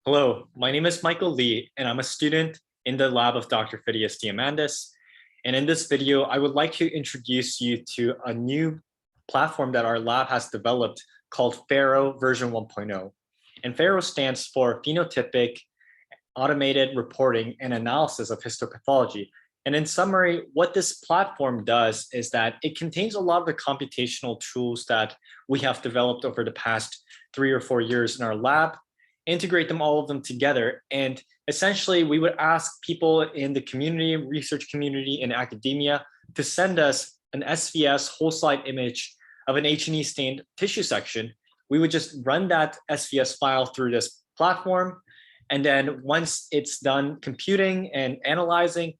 Hello, my name is Michael Lee, and I'm a student in the lab of Dr. Phidias Diamandis. And in this video, I would like to introduce you to a new platform that our lab has developed called PHARAOH version 1.0. And PHARAOH stands for Phenotypic Automated Reporting and Analysis of Histopathology. And in summary, what this platform does is that it contains a lot of the computational tools that we have developed over the past 3 or 4 years in our lab, integrate them all of them together. And essentially, we would ask people in the community, research community, and academia to send us an SVS whole slide image of an H&E stained tissue section. We would just run that SVS file through this platform. And then once it's done computing and analyzing,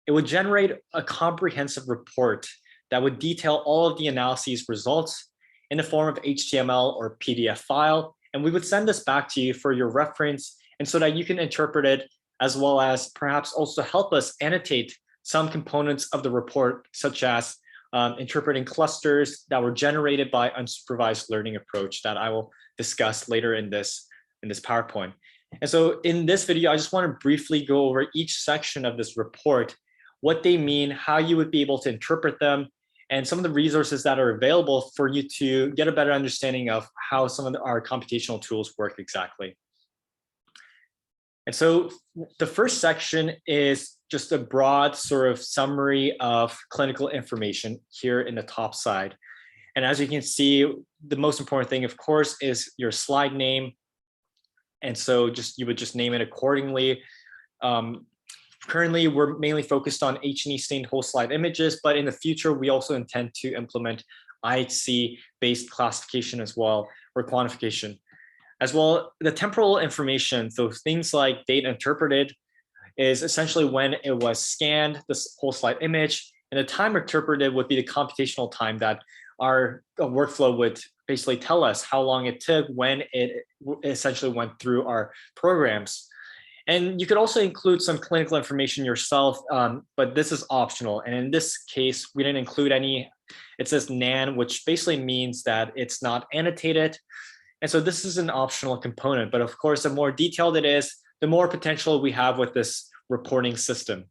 it would generate a comprehensive report that would detail all of the analyses results in the form of HTML or PDF file. And we would send this back to you for your reference and so that you can interpret it, as well as perhaps also help us annotate some components of the report, such as interpreting clusters that were generated by unsupervised learning approach that I will discuss later in this PowerPoint. And so in this video, I just want to briefly go over each section of this report, what they mean, how you would be able to interpret them, and some of the resources that are available for you to get a better understanding of how some of our computational tools work exactly. And so the first section is just a broad sort of summary of clinical information here in the top side. And as you can see, the most important thing, of course, is your slide name. And so you would just name it accordingly. Currently, we're mainly focused on H&E stained whole slide images, but in the future, we also intend to implement IHC-based classification as well, or quantification. As well, the temporal information, so things like date interpreted, is essentially when it was scanned, this whole slide image, and the time interpreted would be the computational time that our workflow would basically tell us how long it took when it essentially went through our programs. And you could also include some clinical information yourself, but this is optional. And in this case, we didn't include any. It says NaN, which basically means that it's not annotated. And so this is an optional component. But of course, the more detailed it is, the more potential we have with this reporting system.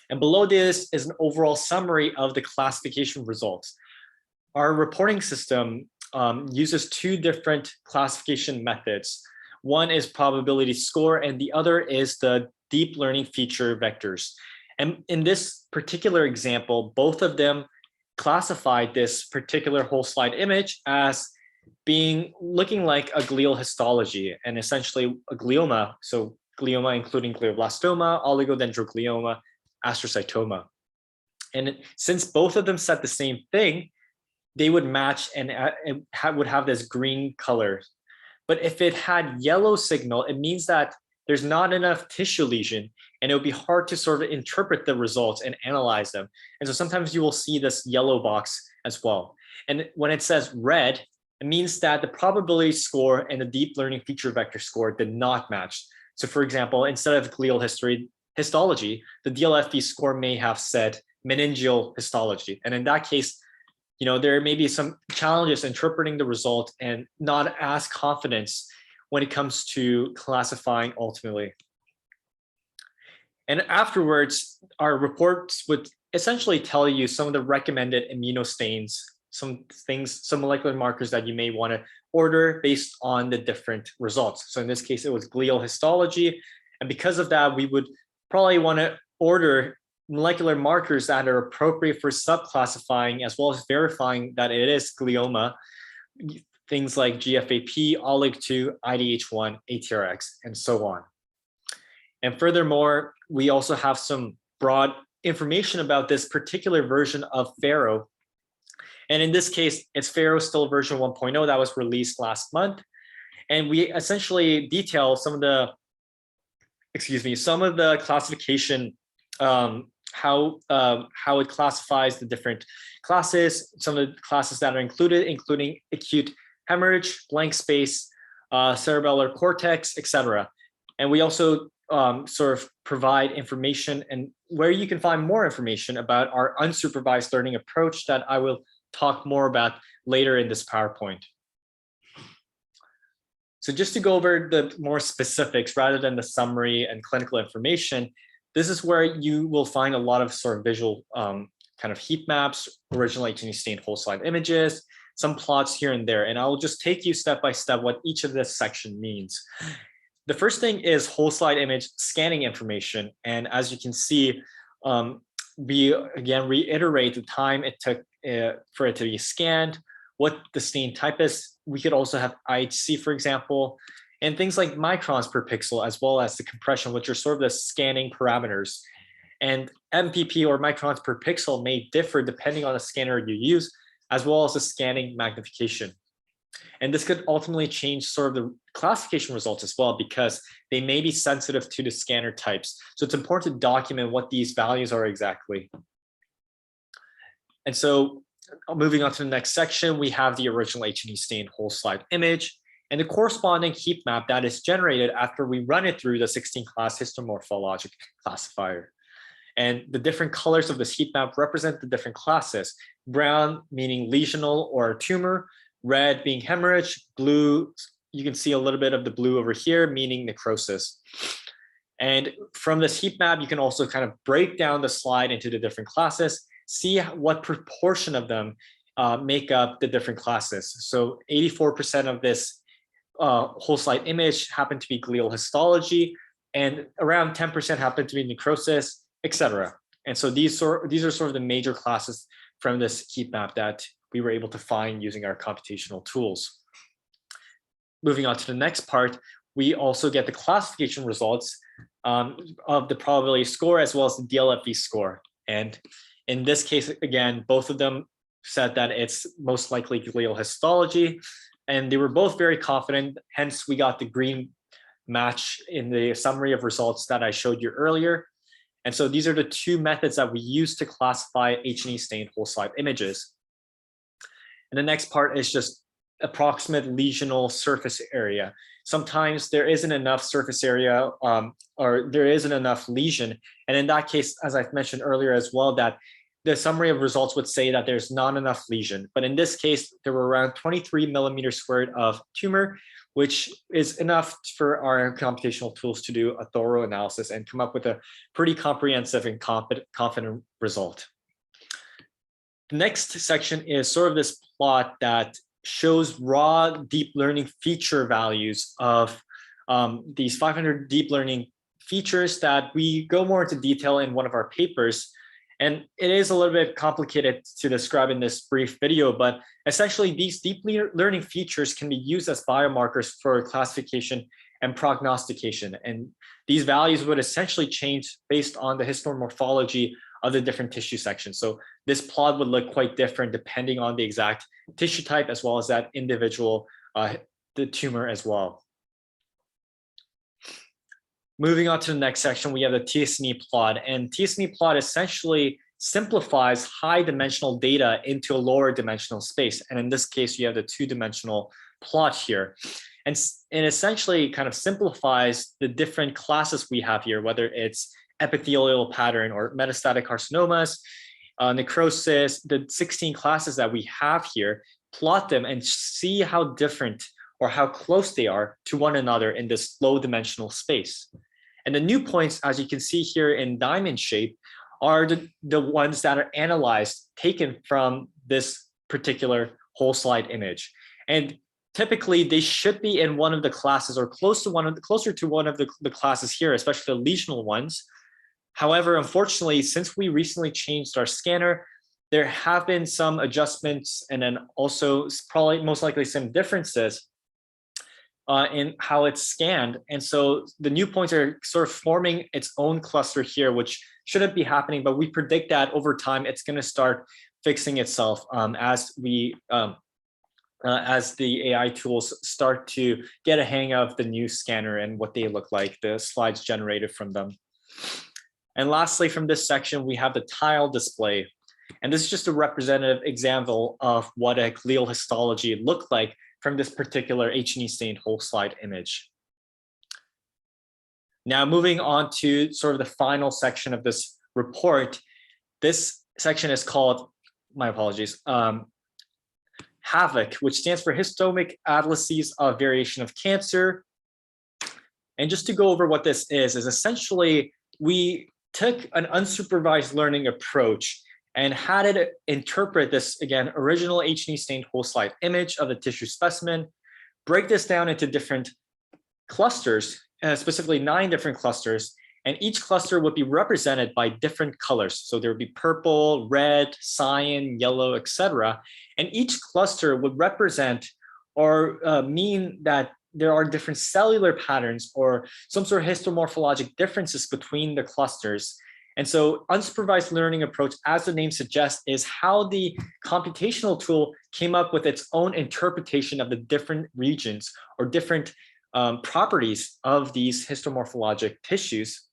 And below this is an overall summary of the classification results. Our reporting system uses two different classification methods. One is probability score, and the other is the deep learning feature vectors. And in this particular example, both of them classified this particular whole slide image as looking like a glial histology and essentially a glioma. So glioma including glioblastoma, oligodendroglioma, astrocytoma. And since both of them said the same thing, they would match and would have this green color. But if it had yellow signal, it means that there's not enough tissue lesion, and it would be hard to sort of interpret the results and analyze them. And so sometimes you will see this yellow box as well. And when it says red, it means that the probability score and the deep learning feature vector score did not match. So for example, instead of glial histology, the DLFV score may have said meningeal histology. And in that case, there may be some challenges interpreting the result and not as confidence when it comes to classifying ultimately. And afterwards, our reports would essentially tell you some of the recommended immunostains, some molecular markers that you may want to order based on the different results. So in this case, it was glial histology. And because of that, we would probably want to order molecular markers that are appropriate for subclassifying as well as verifying that it is glioma, things like GFAP, OLIG2, IDH1, ATRX, and so on. And furthermore, we also have some broad information about this particular version of PHARAOH. And in this case, it's PHARAOH still version 1.0 that was released last month. And we essentially detail some of the classification, how it classifies the different classes, some of the classes that are included, including acute hemorrhage, blank space, cerebellar cortex, etc. And we also sort of provide information and where you can find more information about our unsupervised learning approach that I will talk more about later in this PowerPoint. So just to go over the more specifics rather than the summary and clinical information, this is where you will find a lot of sort of visual kind of heat maps, original H&E stained whole slide images, some plots here and there. And I will just take you step by step what each of this section means. The first thing is whole slide image scanning information. And as you can see, we again reiterate the time it took for it to be scanned, what the stain type is. We could also have IHC, for example, and things like microns per pixel, as well as the compression, which are sort of the scanning parameters. And MPP or microns per pixel may differ depending on the scanner you use, as well as the scanning magnification. And this could ultimately change sort of the classification results as well, because they may be sensitive to the scanner types. So it's important to document what these values are exactly. And so moving on to the next section, we have the original H&E stained whole slide image and the corresponding heat map that is generated after we run it through the 16-class histomorphologic classifier. And the different colors of this heat map represent the different classes. Brown meaning lesional or tumor, red being hemorrhage, blue, you can see a little bit of the blue over here, meaning necrosis. And from this heat map, you can also kind of break down the slide into the different classes, see what proportion of them make up the different classes. So 84% of this whole slide image happened to be glial histology, and around 10% happened to be necrosis, etc. And so these are sort of the major classes from this heat map that we were able to find using our computational tools. Moving on to the next part, we also get the classification results of the probability score as well as the DLFV score. And in this case, again, both of them said that it's most likely glial histology, and they were both very confident. Hence, we got the green match in the summary of results that I showed you earlier. And so these are the two methods that we use to classify H&E stained whole slide images. And the next part is just approximate lesional surface area. Sometimes there isn't enough surface area or there isn't enough lesion. And in that case, as I've mentioned earlier as well, that the summary of results would say that there's not enough lesion. But in this case, there were around 23 millimeters squared of tumor, which is enough for our computational tools to do a thorough analysis and come up with a pretty comprehensive and confident result. The next section is sort of this plot that shows raw deep learning feature values of these 500 deep learning features that we go more into detail in one of our papers. And it is a little bit complicated to describe in this brief video, but essentially these deep learning features can be used as biomarkers for classification and prognostication. And these values would essentially change based on the histomorphology of the different tissue sections. So this plot would look quite different depending on the exact tissue type as well as that individual, the tumor as well. Moving on to the next section, we have the TSNE plot, and TSNE plot essentially simplifies high dimensional data into a lower dimensional space. And in this case, you have the two-dimensional plot here. And it essentially kind of simplifies the different classes we have here, whether it's epithelial pattern or metastatic carcinomas, necrosis, the 16 classes that we have here, plot them and see how different or how close they are to one another in this low dimensional space. And the new points, as you can see here in diamond shape, are the ones that are analyzed, taken from this particular whole slide image. And typically they should be in one of the classes or closer to one of the classes here, especially the lesional ones. However, unfortunately, since we recently changed our scanner, there have been some adjustments and then also probably most likely some differences in how it's scanned. And so the new points are sort of forming its own cluster here, which shouldn't be happening, but we predict that over time, it's going to start fixing itself as the AI tools start to get a hang of the new scanner and what they look like, the slides generated from them. And lastly, from this section, we have the tile display. And this is just a representative example of what a glial histology looked like from this particular H&E stained whole slide image. Now moving on to sort of the final section of this report. This section is called, my apologies, HAVOC, which stands for Histomic Atlases of Variation of Cancer. And just to go over what this is essentially we took an unsupervised learning approach and had it interpret this, again, original H&E stained whole slide image of the tissue specimen, break this down into different clusters, specifically 9 different clusters, and each cluster would be represented by different colors. So there would be purple, red, cyan, yellow, etc. And each cluster would represent or mean that there are different cellular patterns or some sort of histomorphologic differences between the clusters. And so unsupervised learning approach, as the name suggests, is how the computational tool came up with its own interpretation of the different regions or different properties of these histomorphologic tissues,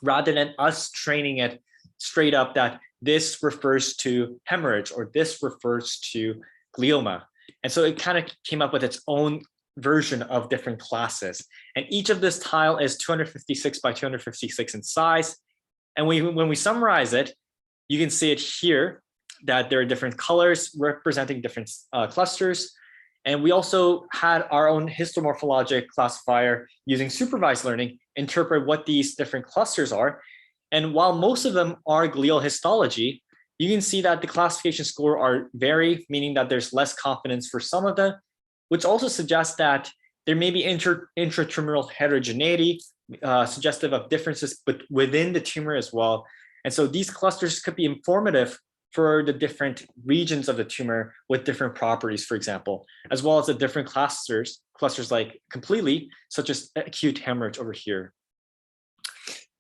rather than us training it straight up that this refers to hemorrhage or this refers to glioma. And so it kind of came up with its own version of different classes. And each of this tile is 256 by 256 in size. And when we summarize it, you can see it here that there are different colors representing different clusters. And we also had our own histomorphologic classifier using supervised learning interpret what these different clusters are. And while most of them are glial histology, you can see that the classification score are vary, meaning that there's less confidence for some of them, which also suggests that there may be intratumoral heterogeneity, suggestive of differences but within the tumor as well. And so these clusters could be informative for the different regions of the tumor with different properties, for example, as well as the different clusters like completely, such as acute hemorrhage over here.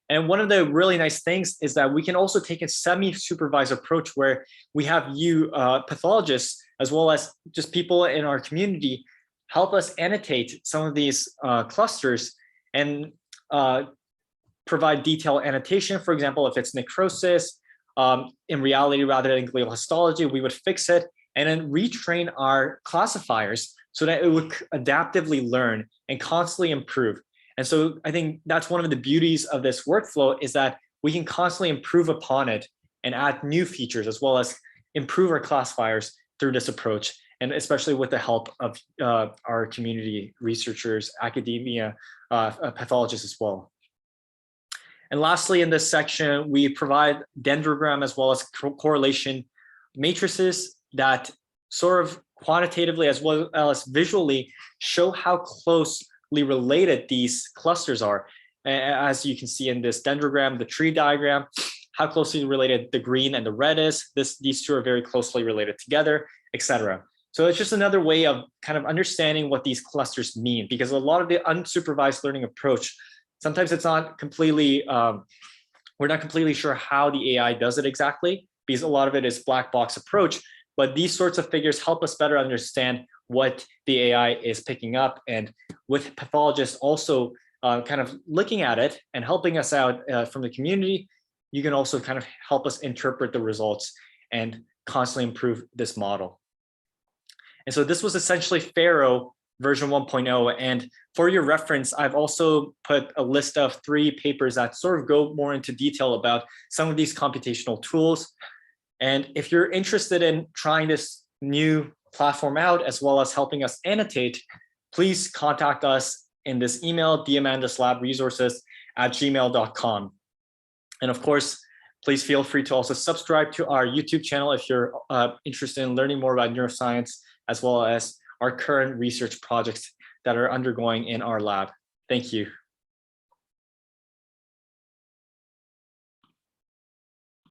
And one of the really nice things is that we can also take a semi-supervised approach where we have you pathologists, as well as just people in our community, help us annotate some of these clusters and provide detailed annotation. For example, if it's necrosis, in reality, rather than glial histology, we would fix it and then retrain our classifiers so that it would adaptively learn and constantly improve. And so I think that's one of the beauties of this workflow, is that we can constantly improve upon it and add new features, as well as improve our classifiers through this approach, and especially with the help of our community researchers, academia, pathologists as well. And lastly, in this section, we provide dendrogram as well as correlation matrices that sort of quantitatively as well as visually show how closely related these clusters are. As you can see in this dendrogram, the tree diagram, how closely related the green and the red is. These two are very closely related together, etc. So it's just another way of kind of understanding what these clusters mean, because a lot of the unsupervised learning approach, sometimes it's not completely, we're not completely sure how the AI does it exactly, because a lot of it is black box approach, but these sorts of figures help us better understand what the AI is picking up. And with pathologists also kind of looking at it and helping us out from the community, you can also kind of help us interpret the results and constantly improve this model. And so this was essentially PHARAOH version 1.0. And for your reference, I've also put a list of 3 papers that sort of go more into detail about some of these computational tools. And if you're interested in trying this new platform out, as well as helping us annotate, please contact us in this email, diamanduslabresources@gmail.com. And of course, please feel free to also subscribe to our YouTube channel if you're interested in learning more about neuroscience, as well as our current research projects that are undergoing in our lab. Thank you.